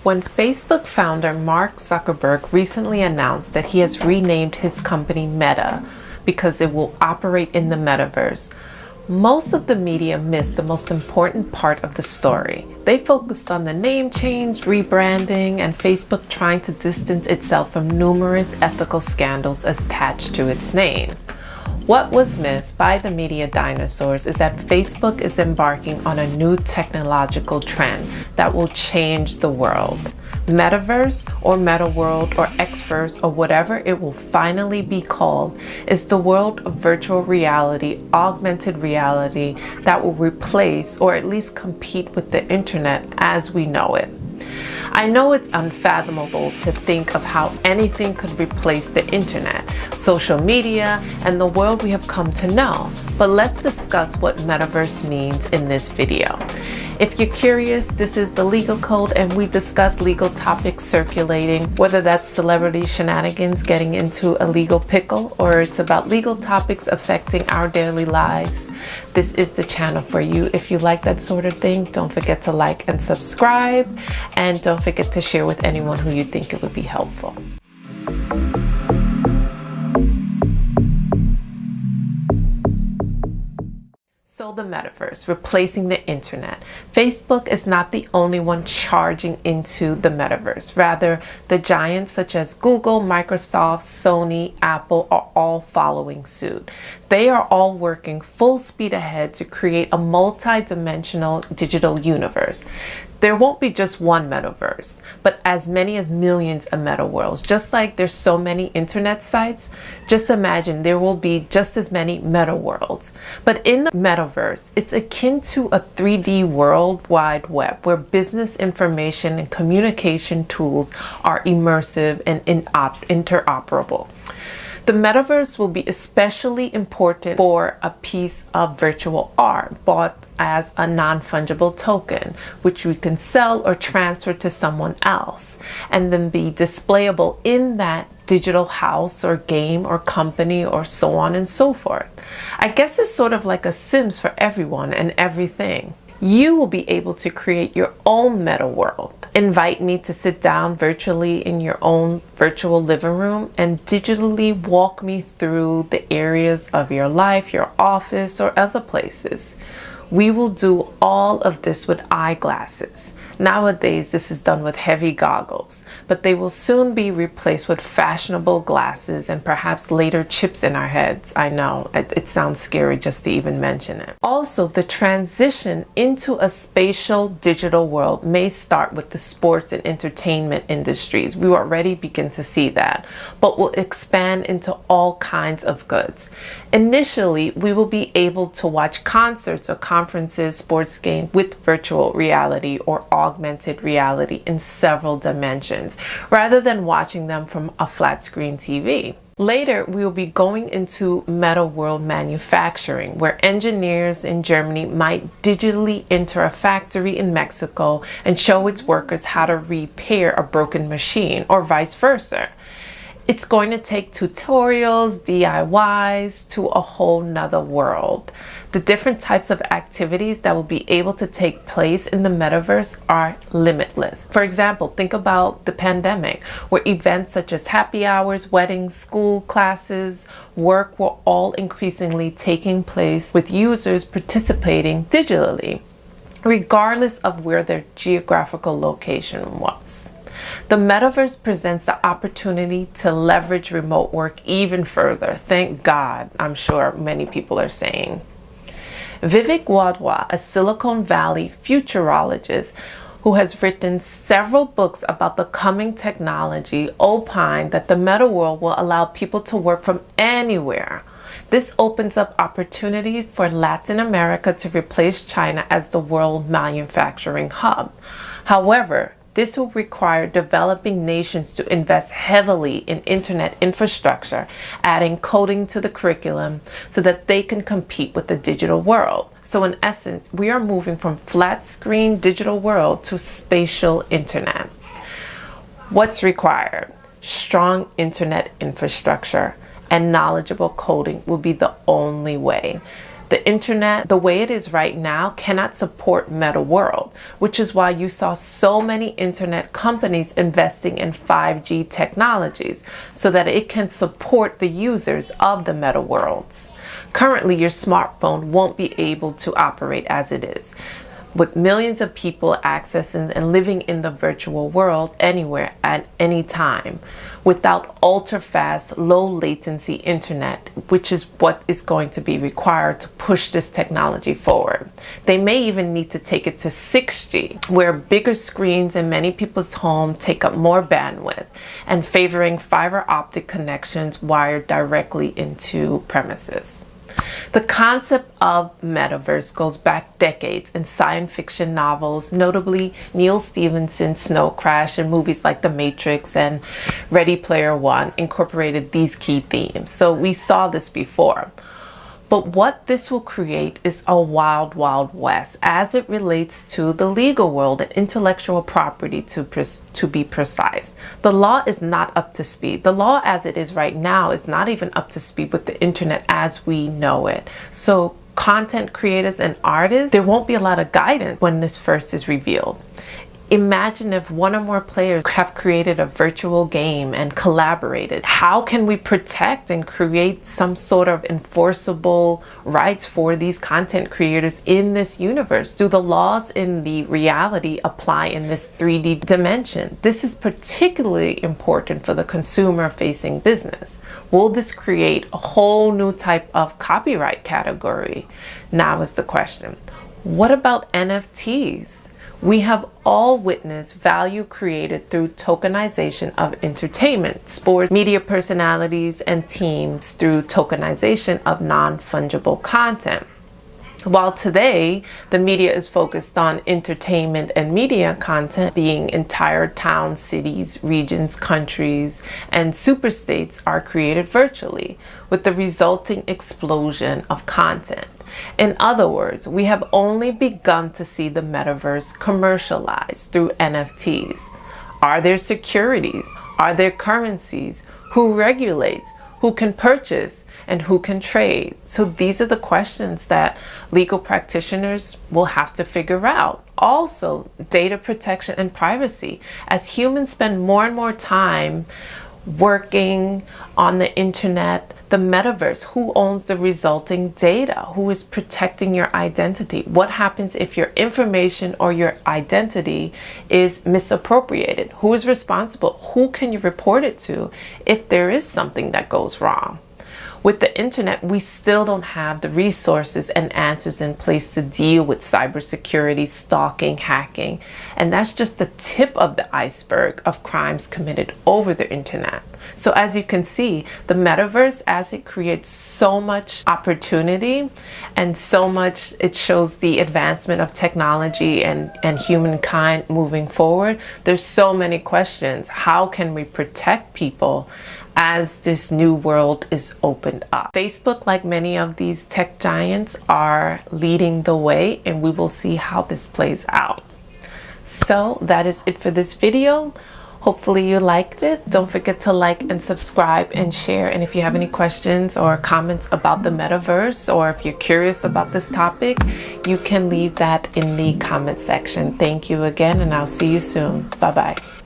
When Facebook founder Mark Zuckerberg recently announced that he has renamed his company Meta because it will operate in the metaverse, most of the media missed the most important part of the story. They focused on the name change, rebranding, and Facebook trying to distance itself from numerous ethical scandals attached to its name. What was missed by the media dinosaurs is that Facebook is embarking on a new technological trend that will change the world. Metaverse or Metaworld or Xverse or whatever it will finally be called is the world of virtual reality, augmented reality that will replace or at least compete with the internet as we know it. I know it's unfathomable to think of how anything could replace the internet, social media, and the world we have come to know, but let's discuss what Metaverse means in this video. If you're curious, this is the Legal Code, and we discuss legal topics circulating, whether that's celebrity shenanigans getting into a legal pickle, or it's about legal topics affecting our daily lives. This is the channel for you. If you like that sort of thing, don't forget to like and subscribe, and don't forget to share with anyone who you think it would be helpful. So the metaverse, replacing the internet. Facebook is not the only one charging into the metaverse. Rather, the giants such as Google, Microsoft, Sony, Apple are all following suit. They are all working full speed ahead to create a multi-dimensional digital universe. There won't be just one metaverse, but as many as millions of meta worlds. Just like there's so many internet sites, just imagine there will be just as many meta worlds. But in the metaverse, it's akin to a 3D world wide web where business information and communication tools are immersive and interoperable. The metaverse will be especially important for a piece of virtual art bought as a non-fungible token, which we can sell or transfer to someone else, and then be displayable in that digital house or game or company or so on and so forth. I guess it's sort of like a Sims for everyone and everything. You will be able to create your own meta world. Invite me to sit down virtually in your own virtual living room and digitally walk me through the areas of your life, your office, or other places. We will do all of this with eyeglasses. Nowadays, this is done with heavy goggles, but they will soon be replaced with fashionable glasses and perhaps later chips in our heads. I know, it sounds scary just to even mention it. Also, the transition into a spatial digital world may start with the sports and entertainment industries. We already begin to see that, but will expand into all kinds of goods. Initially, we will be able to watch concerts or conferences, sports games with virtual reality or augmented reality in several dimensions, rather than watching them from a flat screen TV. Later, we will be going into meta world manufacturing, where engineers in Germany might digitally enter a factory in Mexico and show its workers how to repair a broken machine, or vice versa. It's going to take tutorials, DIYs to a whole nother world. The different types of activities that will be able to take place in the metaverse are limitless. For example, think about the pandemic, where events such as happy hours, weddings, school classes, work were all increasingly taking place with users participating digitally, regardless of where their geographical location was. The metaverse presents the opportunity to leverage remote work even further. Thank God, I'm sure many people are saying. Vivek Wadhwa, a Silicon Valley futurologist who has written several books about the coming technology, opined that the meta world will allow people to work from anywhere. This opens up opportunities for Latin America to replace China as the world manufacturing hub. However, this will require developing nations to invest heavily in internet infrastructure, adding coding to the curriculum so that they can compete with the digital world. So in essence, we are moving from flat screen digital world to spatial internet. What's required? Strong internet infrastructure and knowledgeable coding will be the only way. The internet, the way it is right now, cannot support Meta World, which is why you saw so many internet companies investing in 5G technologies so that it can support the users of the Meta Worlds. Currently, your smartphone won't be able to operate as it is, with millions of people accessing and living in the virtual world anywhere at any time, without ultra-fast, low-latency internet, which is what is going to be required to push this technology forward. They may even need to take it to 6G, where bigger screens in many people's homes take up more bandwidth, and favoring fiber optic connections wired directly into premises. The concept of metaverse goes back decades in science fiction novels, notably Neil Stephenson's Snow Crash, and movies like The Matrix and Ready Player One incorporated these key themes. So we saw this before. But what this will create is a wild, wild west as it relates to the legal world and intellectual property, to be precise. The law is not up to speed. The law as it is right now is not even up to speed with the internet as we know it. So content creators and artists, there won't be a lot of guidance when this first is revealed. Imagine if one or more players have created a virtual game and collaborated. How can we protect and create some sort of enforceable rights for these content creators in this universe? Do the laws in the reality apply in this 3D dimension? This is particularly important for the consumer-facing business. Will this create a whole new type of copyright category? Now is the question. What about NFTs? We have all witnessed value created through tokenization of entertainment, sports, media personalities, and teams through tokenization of non-fungible content. While today the media is focused on entertainment and media content, being entire towns, cities, regions, countries, and superstates are created virtually, with the resulting explosion of content. In other words, we have only begun to see the metaverse commercialized through NFTs. Are there securities? Are there currencies? Who regulates? Who can purchase? And who can trade? So these are the questions that legal practitioners will have to figure out. Also, data protection and privacy. As humans spend more and more time working on the internet, the metaverse, who owns the resulting data? Who is protecting your identity? What happens if your information or your identity is misappropriated? Who is responsible? Who can you report it to if there is something that goes wrong? With the internet, we still don't have the resources and answers in place to deal with cybersecurity, stalking, hacking, and that's just the tip of the iceberg of crimes committed over the internet. So as you can see, the metaverse, as it creates so much opportunity and so much, it shows the advancement of technology and humankind moving forward. There's so many questions. How can we protect people as this new world is opened up? Facebook, like many of these tech giants, are leading the way, and we will see how this plays out. So that is it for this video. Hopefully you liked it. Don't forget to like and subscribe and share. And if you have any questions or comments about the metaverse, or if you're curious about this topic, you can leave that in the comment section. Thank you again, and I'll see you soon. Bye-bye.